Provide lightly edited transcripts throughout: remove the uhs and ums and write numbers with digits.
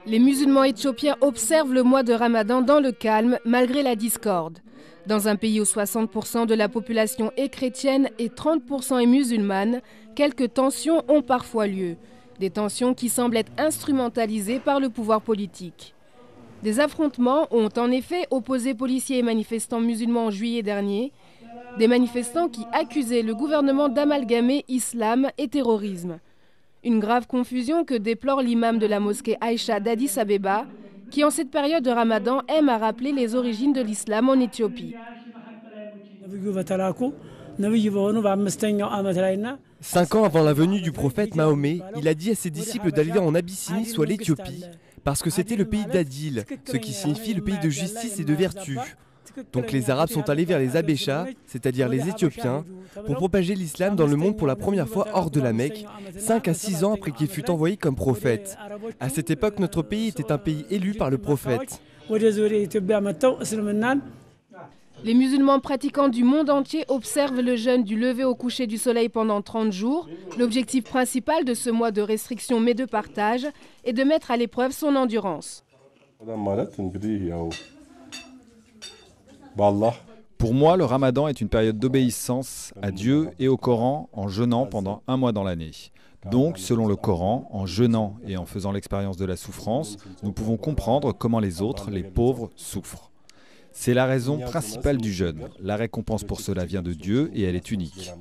Les musulmans éthiopiens observent le mois de Ramadan dans le calme, malgré la discorde. Dans un pays où 60% de la population est chrétienne et 30% est musulmane, quelques tensions ont parfois lieu. Des tensions qui semblent être instrumentalisées par le pouvoir politique. Des affrontements ont en effet opposé policiers et manifestants musulmans en juillet dernier. Des manifestants qui accusaient le gouvernement d'amalgamer islam et terrorisme. Une grave confusion que déplore l'imam de la mosquée Aïcha d'Addis Abeba, qui en cette période de Ramadan aime à rappeler les origines de l'islam en Éthiopie. 5 ans avant la venue du prophète Mahomet, il a dit à ses disciples d'aller en Abyssinie, soit l'Éthiopie, parce que c'était le pays d'Adil, ce qui signifie le pays de justice et de vertu. Donc les Arabes sont allés vers les Habéchas, c'est-à-dire les Éthiopiens, pour propager l'islam dans le monde pour la première fois hors de la Mecque, 5 à 6 ans après qu'il fut envoyé comme prophète. À cette époque, notre pays était un pays élu par le prophète. Les musulmans pratiquants du monde entier observent le jeûne du lever au coucher du soleil pendant 30 jours. L'objectif principal de ce mois de restriction mais de partage est de mettre à l'épreuve son endurance. Pour moi, le Ramadan est une période d'obéissance à Dieu et au Coran en jeûnant pendant 1 mois dans l'année. Donc, selon le Coran, en jeûnant et en faisant l'expérience de la souffrance, nous pouvons comprendre comment les autres, les pauvres, souffrent. C'est la raison principale du jeûne. La récompense pour cela vient de Dieu et elle est unique.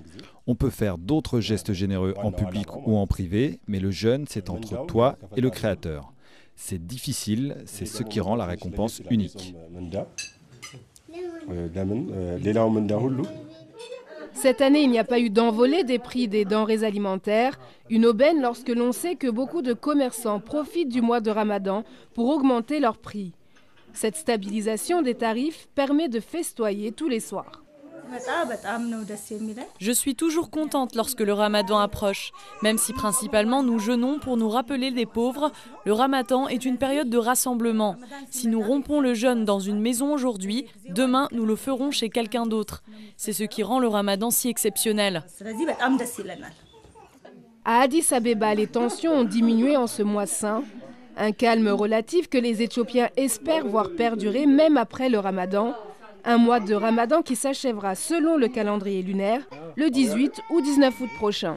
On peut faire d'autres gestes généreux en public ou en privé, mais le jeûne, c'est entre toi et le Créateur. C'est difficile, c'est ce qui rend la récompense unique. Cette année, il n'y a pas eu d'envolée des prix des denrées alimentaires. Une aubaine lorsque l'on sait que beaucoup de commerçants profitent du mois de Ramadan pour augmenter leurs prix. Cette stabilisation des tarifs permet de festoyer tous les soirs. Je suis toujours contente lorsque le Ramadan approche. Même si principalement nous jeûnons pour nous rappeler des pauvres, le Ramadan est une période de rassemblement. Si nous rompons le jeûne dans une maison aujourd'hui, demain nous le ferons chez quelqu'un d'autre. C'est ce qui rend le Ramadan si exceptionnel. À Addis Abeba, les tensions ont diminué en ce mois saint. Un calme relatif que les Éthiopiens espèrent voir perdurer même après le Ramadan. Un mois de Ramadan qui s'achèvera selon le calendrier lunaire le 18 ou 19 août prochain.